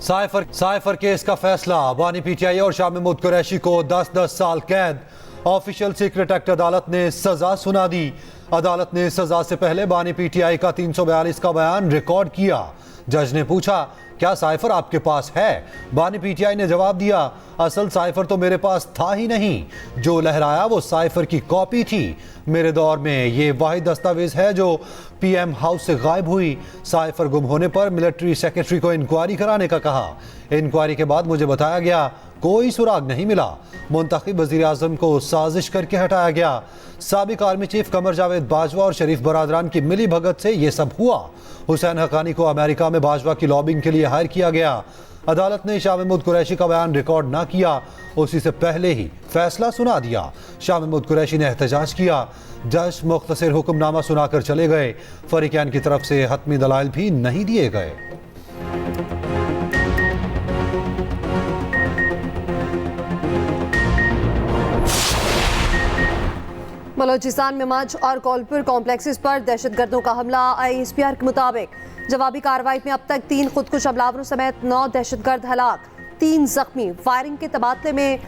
Cipher case का फैसला, बानी पीटीआई और शाह महमूद कुरैशी को 10-10 साल कैद। ऑफिशियल सीक्रेट एक्ट अदालत ने सजा सुना दी। अदालत ने सजा से पहले बानी पीटीआई का 342 का बयान रिकॉर्ड किया। जज ने पूछा, क्या साइफर आपके पास है? बानी पीटीआई ने जवाब दिया, असल साइफर तो मेरे पास था ही नहीं, जो लहराया वो साइफर की कॉपी थी। मेरे दौर में ये वाहिद दस्तावेज है जो पीएम हाउस से गायब हुई। साइफर गुम होने पर मिलिट्री सेक्रेटरी को इंक्वायरी कराने का कहा। इंक्वायरी के बाद मुझे बताया गया कोई सुराग नहीं मिला। मुंतखब वजीर आजम को साजिश करके हटाया गया। साबिक आर्मी चीफ कमर जावेद बाजवा और शरीफ बरादरान की मिली भगत से ये सब हुआ। हुसैन हक्कानी को अमेरिका में बाजवा की लॉबिंग के लिए हायर किया गया। अदालत ने शाह महमूद कुरैशी का बयान रिकॉर्ड ना किया, उसी से पहले ही फैसला सुना दिया। शाह महमूद कुरैशी ने एहतजाज किया। जज मुख्तसर हुक्मनामा सुनाकर चले गए। फरीकैन की तरफ से हतमी दलाइल भी नहीं दिए गए। बलोचिस्तान में मच और कौलपुर कॉम्प्लेक्सेस पर दहशतगर्दों का हमला। ISPR के मुताबिक जवाबी कार्रवाई में अब तक 3 खुदकुश हमलावरों समेत 9 दहशतगर्द हलाक, 3 जख्मी। फायरिंग के तबादले में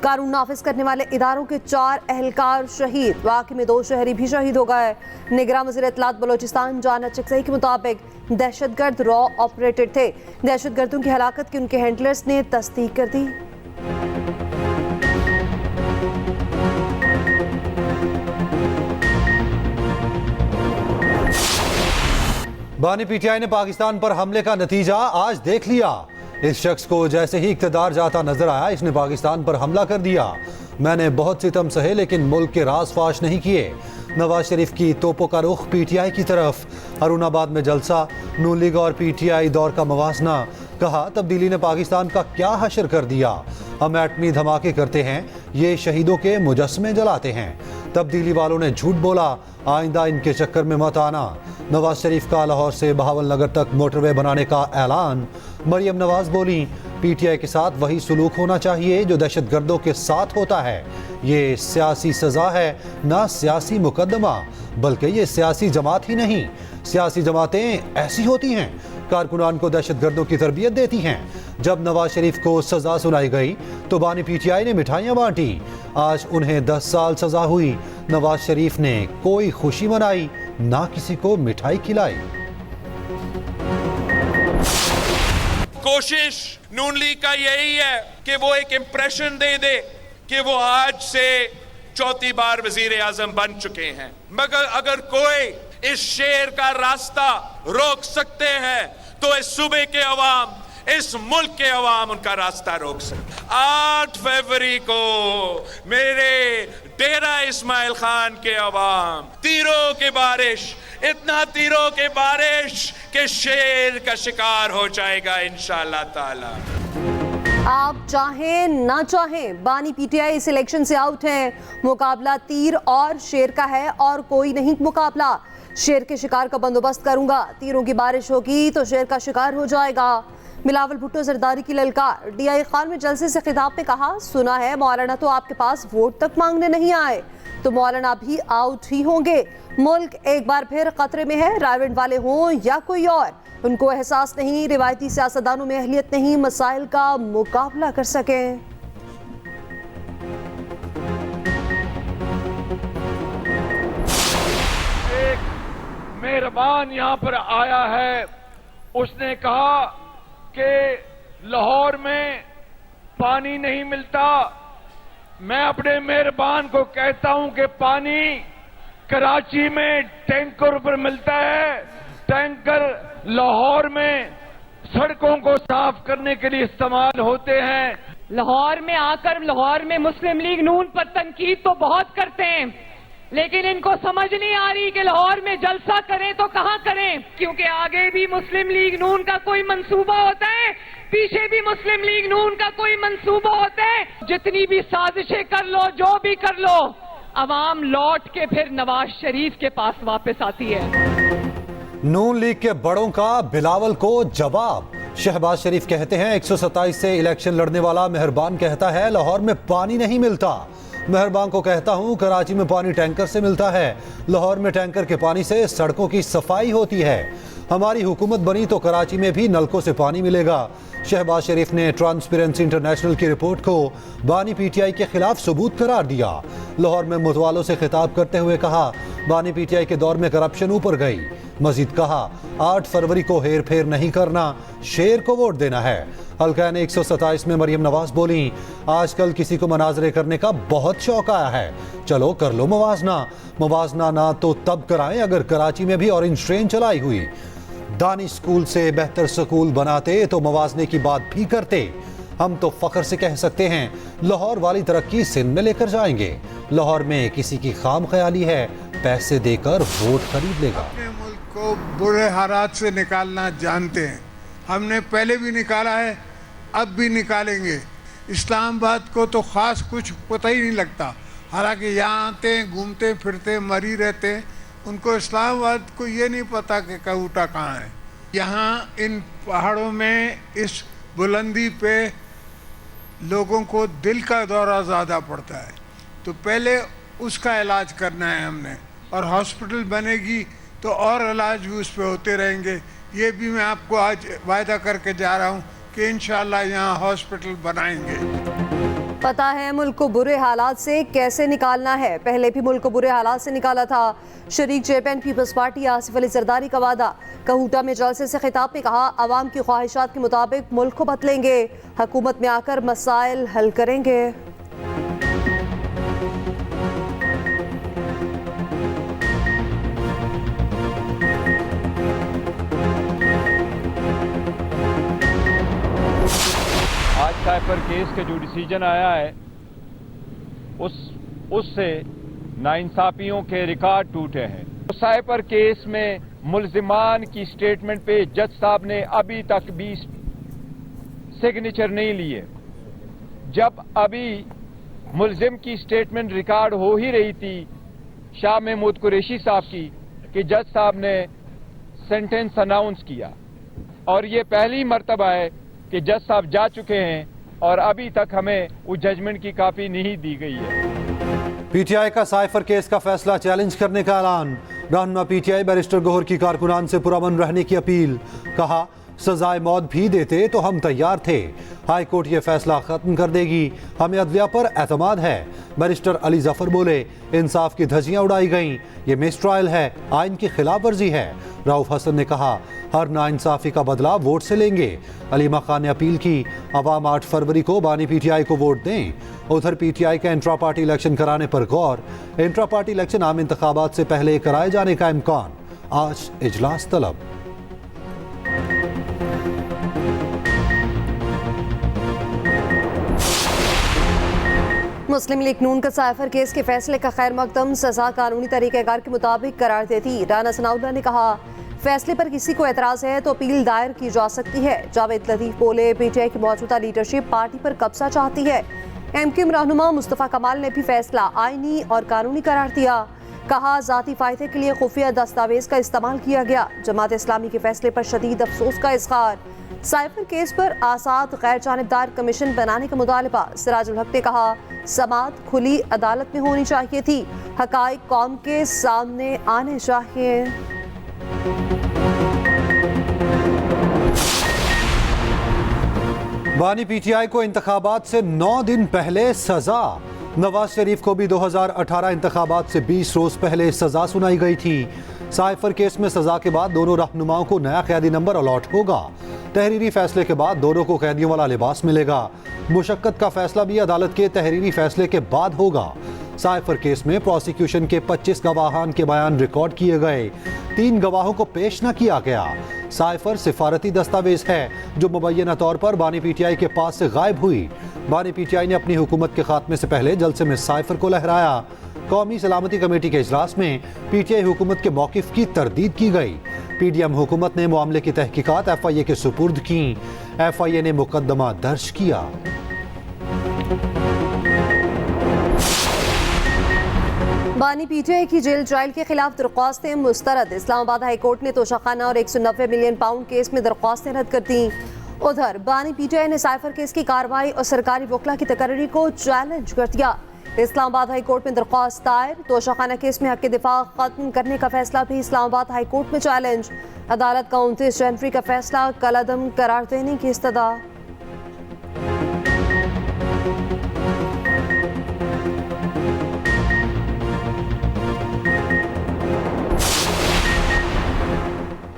कानून नाफिज करने वाले इदारों के 4 एहलकार शहीद। वाक़े में 2 शहरी भी शहीद हो गए। निगरान वज़ीर इत्तलात बलोचिस्तान जाना चकसई के मुताबिक दहशतगर्द रॉ ऑपरेटेड थे। दहशतगर्दों की हलाकत की उनके हैंडलर्स ने तस्दीक कर दी। बानी पीटीआई ने पाकिस्तान पर हमले का नतीजा आज देख लिया। इस शख्स को जैसे ही इक़्तिदार जाता नजर आया, इसने पाकिस्तान पर हमला कर दिया। मैंने बहुत सितम सहे लेकिन मुल्क के राज फाश नहीं किए। नवाज शरीफ की तोपों का रुख पीटीआई की तरफ। अरुणाबाद में जलसा, नून लीग और पीटीआई दौर का मवाजना। कहा, तब्दीली ने पाकिस्तान का क्या हशर कर दिया। हम एटमी धमाके करते हैं, ये शहीदों के मुजस्समे जलाते हैं। तब्दीली वालों ने झूठ बोला, आइंदा इनके चक्कर में मत आना। नवाज शरीफ का लाहौर से बहावल नगर तक मोटरवे बनाने का ऐलान। मरियम नवाज बोली, पीटीआई के साथ वही सुलूक होना चाहिए जो दहशतगर्दों के साथ होता है। ये सियासी सजा है, ना सियासी मुकदमा, बल्कि ये सियासी जमात ही नहीं। सियासी जमातें ऐसी होती हैं, कारकुनान को दहशतगर्दों की तरबियत देती हैं। जब नवाज शरीफ को सजा सुनाई गई तो बानी पीटीआई ने मिठाइयाँ बांटी। आज उन्हें 10 साल सजा हुई। नवाज शरीफ ने कोई खुशी मनाई, ना किसी को मिठाई खिलाई। कोशिश नून लीग का यही है कि वो एक इंप्रेशन दे दे कि वो आज से 4थी बार वजीर आजम बन चुके हैं। मगर अगर कोई इस शेर का रास्ता रोक सकते हैं तो इस सूबे के अवाम, इस मुल्क के अवाम उनका रास्ता रोक सकते। 8 फरवरी को मेरे डेरा इस्माइल खान के अवाम तीरों की बारिश, इतना तीरों की बारिश के शेर का शिकार हो जाएगा इंशाअल्लाह ताला। आप चाहें ना चाहें, बानी पीटीआई इस इलेक्शन से आउट है। मुकाबला तीर और शेर का है और कोई नहीं मुकाबला। शेर के शिकार का बंदोबस्त करूंगा, तीरों की बारिश होगी तो शेर का शिकार हो जाएगा। बिलावल भुट्टो जरदारी की ललकार। DI खान में जलसे से खिताब में कहा, सुना है मौलाना तो आपके पास वोट तक मांगने नहीं आए, तो मौलाना भी आउट ही होंगे। मुल्क एक बार फिर खतरे में है। रायवेंड वाले हों या कोई और, उनको एहसास नहीं, रिवायती सियासतदानों में अहलियत नहीं, मसाइल का मुकाबला कर सकें। एक मेहरबान यहाँ पर आया है, उसने कहा कि लाहौर में पानी नहीं मिलता। मैं अपने मेहरबान को कहता हूं कि पानी कराची में टैंकर पर मिलता है। टैंकर लाहौर में सड़कों को साफ करने के लिए इस्तेमाल होते हैं। लाहौर में आकर लाहौर में मुस्लिम लीग नून पर तनकीद तो बहुत करते हैं, लेकिन इनको समझ नहीं आ रही कि लाहौर में जलसा करें तो कहां करें, क्योंकि आगे भी मुस्लिम लीग नून का कोई मंसूबा होता है, पीछे भी मुस्लिम लीग नून का कोई मंसूबा होता है। जितनी भी साजिशें कर लो, जो भी कर लो, अवाम लौट के फिर नवाज शरीफ के पास वापस आती है। नून लीग के बड़ों का बिलावल को जवाब। शहबाज शरीफ कहते हैं 127 से इलेक्शन लड़ने वाला मेहरबान कहता है लाहौर में पानी नहीं मिलता। मेहरबान को कहता हूं कराची में पानी टैंकर से मिलता है, लाहौर में टैंकर के पानी से सड़कों की सफाई होती है। हमारी हुकूमत बनी तो कराची में भी नलकों से पानी मिलेगा। शहबाज शरीफ ने ट्रांसपेरेंसी इंटरनेशनल की रिपोर्ट को बानी पीटीआई के खिलाफ सबूत करार दिया। लाहौर में मुतवालों से खिताब करते हुए कहा, बानी पीटीआई के दौर में करप्शन ऊपर गई। मजीद कहा, 8 फरवरी को हेर फेर नहीं करना, शेर को वोट देना है। हल्का 127 में मरियम नवाज बोली, आजकल किसी को मनाजरे करने का बहुत शौक आया है, चलो कर लो मुवाजना ना तो तब कराएं अगर कराची में भी ऑरेंज ट्रेन चलाई हुई। दानिश स्कूल से बेहतर स्कूल बनाते तो मवाजने की बात भी करते। हम तो फख्र से कह सकते हैं, लाहौर वाली तरक्की सिंध में लेकर जाएंगे। लाहौर में किसी की खाम ख्याली है, पैसे देकर वोट खरीद लेगा। अपने मुल्क को बुरे हालात से निकालना जानते हैं, हमने पहले भी निकाला है, अब भी निकालेंगे। इस्लामाबाद को तो खास कुछ पता ही नहीं लगता, हालांकि यहाँ आते हैं, घूमते फिरते मरी रहते हैं, उनको इस्लामाबाद को ये नहीं पता कि कहूटा कहाँ है। यहाँ इन पहाड़ों में इस बुलंदी पे लोगों को दिल का दौरा ज़्यादा पड़ता है, तो पहले उसका इलाज करना है हमने, और हॉस्पिटल बनेगी तो और इलाज भी उस पर होते रहेंगे। ये भी मैं आपको आज वायदा करके जा रहा हूँ कि इंशाल्लाह यहाँ हॉस्पिटल बनाएंगे। पता है मुल्क को बुरे हालात से कैसे निकालना है, पहले भी मुल्क को बुरे हालात से निकाला था। शरीक चेयरमैन पीपल्स पार्टी आसिफ अली जरदारी का वादा। कहूटा में जलसे से खिताब में कहा, अवाम की ख्वाहिशात के मुताबिक मुल्क को बदलेंगे, हुकूमत में आकर मसाइल हल करेंगे। आज साइफर केस के जो डिसीजन आया है उससे नाइंसाफियों के रिकॉर्ड टूटे हैं। तो साइफर केस में मुल्जिमान की स्टेटमेंट पे जज साहब ने अभी तक भी सिग्नेचर नहीं लिए। जब अभी मुल्जिम की स्टेटमेंट रिकॉर्ड हो ही रही थी शाह महमूद कुरैशी साहब की, कि जज साहब ने सेंटेंस अनाउंस किया, और ये पहली मर्तबा है कि जज साहब जा चुके हैं और अभी तक हमें उस जजमेंट की कॉपी नहीं दी गई है। पीटीआई का साइफर केस का फैसला चैलेंज करने का ऐलान। रहनुमा पीटीआई बैरिस्टर गौहर की कारकुनान से पुरअमन रहने की अपील। कहा, सजाए मौत भी देते तो हम तैयार थे, हाई कोर्ट ये फैसला खत्म कर देगी, हमें अदलिया पर एतमाद है। बैरिस्टर अली जफर बोले, इंसाफ की धज्जियां उड़ाई गईं, ये मिस ट्रायल है, आइन की खिलाफ वर्जी है। रऊफ हसन ने कहा, हर नाइंसाफी का बदला वोट से लेंगे। अलीमा खान ने अपील की, अवाम 8 फरवरी को बानी पीटीआई को वोट दें। उधर पीटीआई का इंट्रा पार्टी इलेक्शन कराने पर गौर। इंट्रा पार्टी इलेक्शन आम इंतखाबात से पहले कराए जाने का इम्कान। आज इजलास तलब। मुस्लिम लीग नून का साइफर केस के फैसले का खैर मकदम सजा कानूनी तरीक़ेकार के मुताबिक करार देती। राना सनाउल्लाह ने कहा, फैसले पर किसी को एतराज़ है तो अपील दायर की जा सकती है। जावेद लतीफ़ बोले, पीटीआई की मौजूदा लीडरशिप पार्टी पर कब्जा चाहती है। एमक्यूएम रहनुमा मुस्तफ़ा कमाल ने भी फैसला आईनी और कानूनी करार दिया। कहा, ज़ाती फ़ायदे के लिए खुफिया दस्तावेज का इस्तेमाल किया गया। जमात इस्लामी के फैसले पर शदीद अफसोस का इज़हार। साइफर केस पर आसाद गैर जानिबदार कमीशन बनाने का मुतालबा। सिराजुल हक ने कहा, समाअत खुली अदालत में होनी चाहिए थी, हक़ाइक़ कौम के सामने आने चाहिए। बानी पीटीआई को इंतखाबात से 9 दिन पहले सजा। नवाज शरीफ को भी 2018 इंतखाबात से 20 रोज पहले सजा सुनाई गई थी। साइफर केस में सजा के बाद दोनों रहनुमाओं को नया कैदी नंबर अलॉट होगा। तहरीरी फैसले के बाद दोनों को कैदियों वाला लिबास मिलेगा। मुशक्कत का फैसला भी अदालत के तहरीरी फैसले के बाद होगा। साइफर केस में प्रोसिक्यूशन के 25 गवाहान के बयान रिकॉर्ड किए गए, 3 गवाहों को पेश न किया गया। साइफर सिफारती दस्तावेज है जो मुबैना तौर पर बानी पीटीआई के पास से गायब हुई। बानी पीटीआई ने अपनी हुकूमत के खात्मे से पहले जलसे में साइफर को लहराया। कौमी सलामती कमेटी के इजलास में पीटीआई हुकूमत के मौकिफ की तरदीद की गई। पीडीएम हुकूमत ने मामले की तहकीकात एफआईए के सुपुर्द की। एफआईए ने मुकदमा दर्ज किया। बानी पीटीआई की जेल ट्रायल के खिलाफ दरख्वास्तें मुस्तरद। इस्लामाबाद हाई कोर्ट ने तोशाखाना और 190 मिलियन पाउंड केस में दरख्वास्तें रद्द कर दी। उधर बानी पीटीआई ने साइफर केस की कार्रवाई और सरकारी वकला की तकर्री को चैलेंज कर दिया। इस्लामाबाद हाई कोर्ट में दरख्वास्त दायर। तोशाखाना केस में हक दिफा खत्म करने का फैसला भी इस्लामाबाद हाई कोर्ट में चैलेंज। अदालत का 29 जनवरी का फैसला कलअदम करार देने की इस्तदा।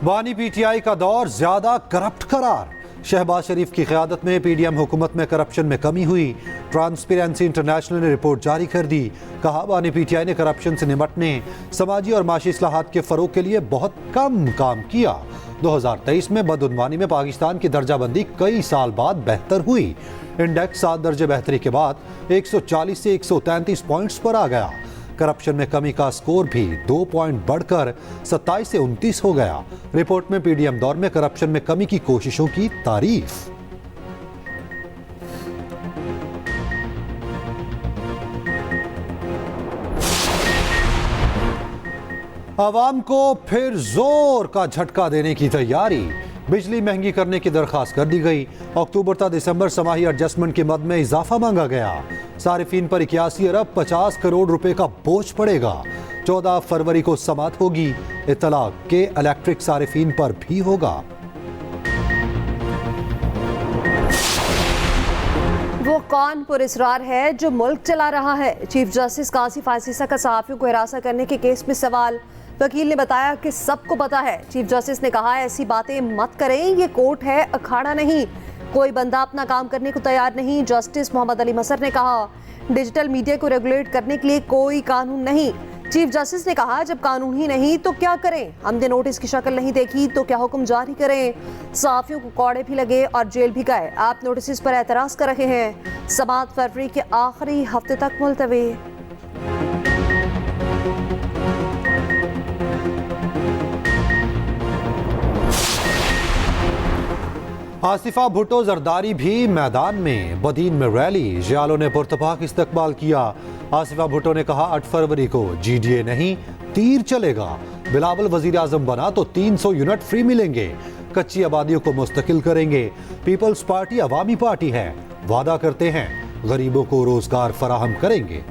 बानी पीटीआई का दौर ज्यादा करप्ट करार। शहबाज शरीफ की क़यादत में पीडीएम हुकूमत में करप्शन में कमी हुई। ट्रांसपेरेंसी इंटरनेशनल ने रिपोर्ट जारी कर दी। कहा बानी पीटीआई ने करप्शन से निपटने, समाजी और माशी इस्लाहात के फरोग के लिए बहुत कम काम किया। 2023 में बदउनवानी में पाकिस्तान की दर्जाबंदी कई साल बाद बेहतर हुई। इंडेक्स 7 दर्जे बेहतरी के बाद 140 से 133 पॉइंट्स पर आ गया। करप्शन में कमी का स्कोर भी 2 पॉइंट बढ़कर 27 से 29 हो गया। रिपोर्ट में पीडीएम दौर में करप्शन में कमी की कोशिशों की तारीफ। आवाम को फिर जोर का झटका देने की तैयारी। बिजली महंगी करने की दरखास्त कर दी गई। अक्टूबर तक दिसंबर समाही एडजस्टमेंट की मद में इजाफा मांगा गया। सारिफीन पर 81 अरब 50 करोड़ रुपए का बोझ पड़ेगा। 14 फरवरी को समाअत होगी। इत्तलाक के इलेक्ट्रिक सारिफीन पर भी होगा। वो कौन पुरस्कार है जो मुल्क चला रहा है? चीफ जस्टिस कासिफ आसिसा का सहाफियों को हिरासत करने के केस में सवाल। वकील ने बताया कि सबको पता है। चीफ जस्टिस ने कहा ऐसी बातें मत करें, ये कोर्ट है, अखाड़ा नहीं। कोई बंदा अपना काम करने को तैयार नहीं। जस्टिस मोहम्मद अली मसर ने कहा डिजिटल मीडिया को रेगुलेट करने के लिए कोई कानून नहीं। चीफ जस्टिस ने कहा जब कानून ही नहीं तो क्या करें? हमने नोटिस की शक्ल नहीं देखी तो क्या हुक्म जारी करें? सहाफियों को कौड़े भी लगे और जेल भी गए। आप नोटिस पर एतराज कर रहे हैं। समाअत फरवरी के आखिरी हफ्ते तक मुलतवी। आसिफा भुट्टो जरदारी भी मैदान में। बदीन में रैली, जियालों ने पुरतपाक इस्तकबाल किया। आसिफा भुट्टो ने कहा 8 फरवरी को जीडीए नहीं तीर चलेगा। बिलावल वजीर आजम बना तो 300 यूनिट फ्री मिलेंगे। कच्ची आबादियों को मुस्तकिल करेंगे। पीपल्स पार्टी अवामी पार्टी है, वादा करते हैं गरीबों को रोजगार फराहम करेंगे।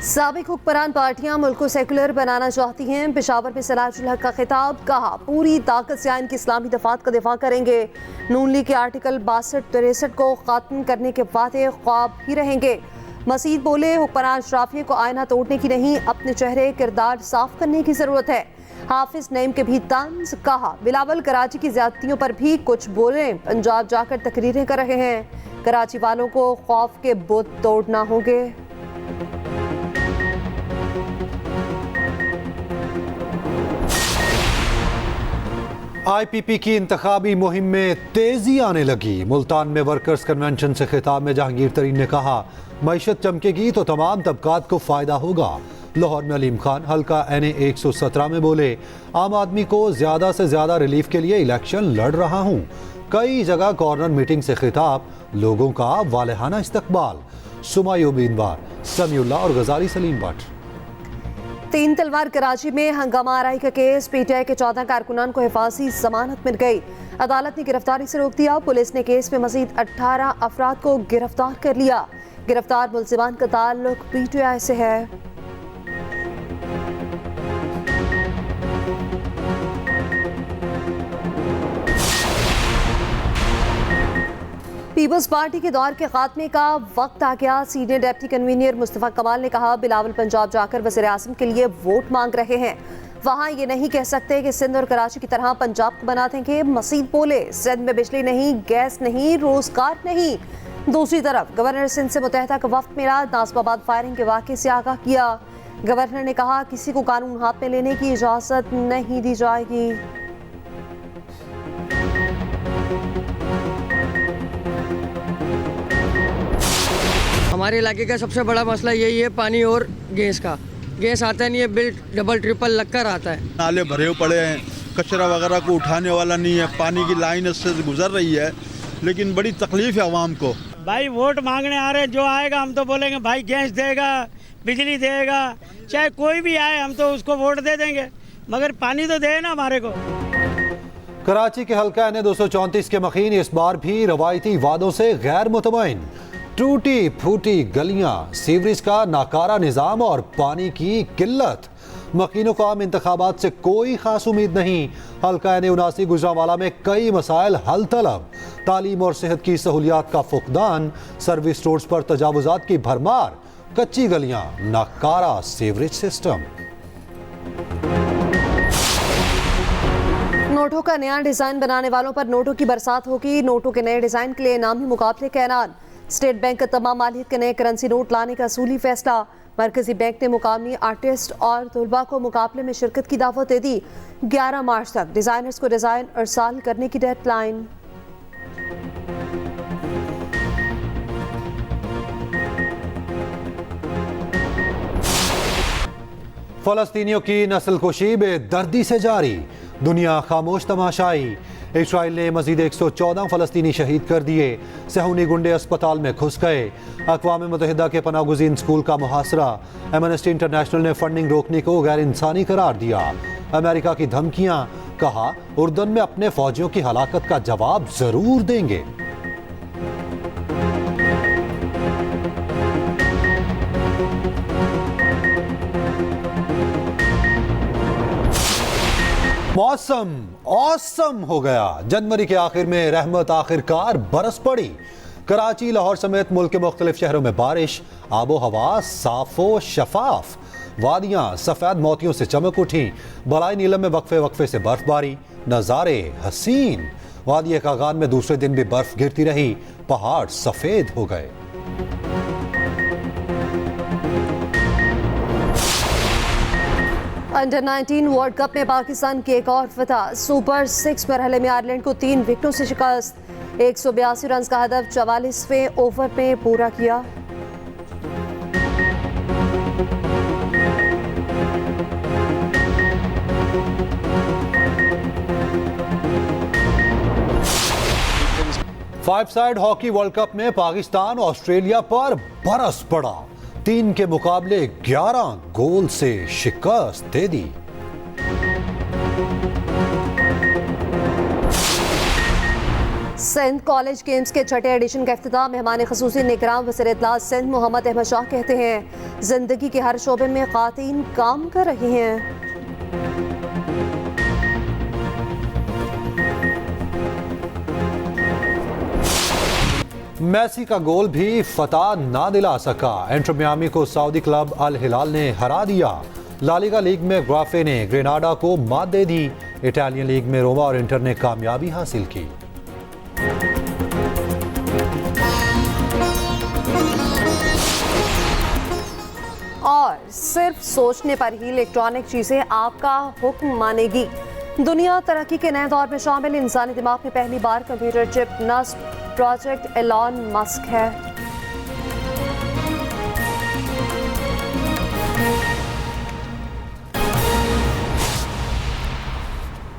साबिक हुक्मरान पार्टियां मुल्क को सेकुलर बनाना चाहती हैं। पेशावर में सलाजुल हक का खिताब। कहा पूरी ताकत से आइन की इस्लामी दफात का दिफा करेंगे। नून लीग के आर्टिकल 62-63 को खात्म करने के वादे ख्वाब ही रहेंगे। मसीद बोले हुक्मरान अशराफिया को आईना तोड़ने की नहीं, अपने चेहरे किरदार साफ करने की जरूरत है। हाफिज नईम के भी तंज। कहा बिलावल कराची की ज्यादतियों पर भी कुछ बोले। पंजाब जाकर तकरीरें कर रहे हैं। कराची वालों को खौफ के बुत तोड़ना होंगे। आईपीपी की इंतखाबी मुहिम में तेजी आने लगी। मुल्तान में वर्कर्स कन्वेंशन से खिताब में जहांगीर तरीन ने कहा मईशत चमकेगी तो तमाम तबकात को फायदा होगा। लाहौर में अलीम खान हल्का NA 117 में बोले आम आदमी को ज्यादा से ज्यादा रिलीफ के लिए इलेक्शन लड़ रहा हूँ। कई जगह कॉर्नर मीटिंग से खिताब, लोगों का वालेहाना इस्तकबाल। सुमाई उम्मीदवार समीउल्लाह और गजाली सलीम भट्ट। 3 तलवार कराची में हंगामा आराई का केस। पीटीआई के 14 कारकुनान को हिफाजी जमानत मिल गई। अदालत ने गिरफ्तारी से रोक दिया। पुलिस ने केस में मजीद 18 अफराद को गिरफ्तार कर लिया। गिरफ्तार मुलजिमान का ताल्लुक पीटीआई से है। पीपल्स पार्टी के दौर के खात्मे का वक्त आ गया। सीनियर डिप्टी कन्वीनर मुस्तफ़ा कमाल ने कहा बिलावल पंजाब जाकर वज़ीर आज़म के लिए वोट मांग रहे हैं। वहाँ ये नहीं कह सकते कि सिंध और कराची की तरह पंजाब को बना देंगे। मसीद बोले सिंध में बिजली नहीं, गैस नहीं, रोजगार नहीं। दूसरी तरफ गवर्नर सिंध से मुतहदा का वफ्द मिला। नासबाबाद फायरिंग के वाक़े से आगाह किया। गवर्नर ने कहा किसी को कानून हाथ में लेने की इजाज़त नहीं दी जाएगी। हमारे इलाके का सबसे बड़ा मसला यही है पानी और गैस का। गैस आता नहीं है, बिल डबल ट्रिपल लगकर आता है। नाले भरे पड़े हैं, कचरा वगैरह को उठाने वाला नहीं है। पानी की लाइन इससे गुजर रही है, लेकिन बड़ी तकलीफ है आवाम को। भाई वोट मांगने आ रहे हैं, जो आएगा हम तो बोलेंगे भाई गैस देगा, बिजली देगा, चाहे कोई भी आए हम तो उसको वोट दे देंगे, मगर पानी तो दे ना हमारे को। कराची के हल्का NA 234 के मखीन इस बार भी रवायती वादों से गैर मुतमईन। टूटी फूटी गलियां, सीवरेज का नाकारा निज़ाम और पानी की किल्लत। मकीनों को आम इंतखाबात से कोई खास उम्मीद नहीं। हल्का NA 79 गुजरांवाला में कई मसाइल हल तलब। तालीम और सेहत की सहूलियात का फुकदान, सर्विस रोड्स पर तजावुजात की भरमार, कच्ची गलियां, नाकारा सीवरेज सिस्टम। नोटों का नया डिजाइन बनाने वालों पर नोटों की बरसात होगी। नोटों के नए डिजाइन के लिए इनामी मुकाबले का ऐलान। स्टेट बैंक का तमाम मालियत के नए करेंसी नोट लाने का असूली फैसला। मरकजी बैंक ने मुकामी आर्टिस्ट और तुलबा को मुकाबले में शिरकत की दावत दे दी। 11 मार्च तक डिजाइनर्स को डिजाइन अरसाल करने की डेडलाइन। फलस्तीनियों की नस्लकुशी बेदर्दी से जारी, दुनिया खामोश तमाशाई। इसराइल ने मजीद 114 फलस्तीनी शहीद कर दिए। सहूनी गुंडे अस्पताल में घुस गए। अक़वाम मुत्तहिदा के पनाहगुज़ीन स्कूल का मुहासरा। एमनेस्टी इंटरनेशनल ने फंडिंग रोकने को गैर इंसानी करार दिया। अमेरिका की धमकियां, कहा उर्दन में अपने फौजियों की हलाकत का जवाब जरूर देंगे। मौसम औसम हो गया। जनवरी के आखिर में रहमत आखिरकार बरस पड़ी। कराची, लाहौर समेत मुल्क के मुख्तलिफ शहरों में बारिश। आबो हवा साफो शफाफ। वादियां सफेद मोतियों से चमक उठी। बलाई नीलम में वक्फे वक्फे से बर्फबारी। नजारे हसीन। वादी कागान में दूसरे दिन भी बर्फ गिरती रही। पहाड़ सफेद हो गए। अंडर 19 वर्ल्ड कप में पाकिस्तान की एक और फतह। सुपर 6 मरहले में आयरलैंड को 3 विकेटों से शिकस्त। 182 रन का हदफ 44वें ओवर में पूरा किया। Five side hockey world cup में पाकिस्तान ऑस्ट्रेलिया पर बरस पड़ा। 3 के मुकाबले 11 गोल से शिकस्त दे दी। सिंध कॉलेज गेम्स के छठे एडिशन का इफ्तिताह। मेहमान खसूसी निगरान वज़ीर इत्तलात सिंध मोहम्मद अहमद शाह कहते हैं, जिंदगी के हर शोबे में ख़वातीन काम कर रही हैं। मेसी का गोल भी फतह ना दिला सका। इंटर मियामी को सऊदी क्लब अल हिलाल ने हरा दिया। ला लीगा लीग में ग्राफे ने ग्रेनाडा को मात दे दी। इटालियन लीग में रोमा और इंटर ने कामयाबी हासिल की। और सिर्फ सोचने पर ही इलेक्ट्रॉनिक चीजें आपका हुक्म मानेगी। दुनिया तरक्की के नए दौर में शामिल। इंसानी दिमाग में पहली बार कंप्यूटर चिप नस्ब प्रोजेक्ट एलॉन मस्क है।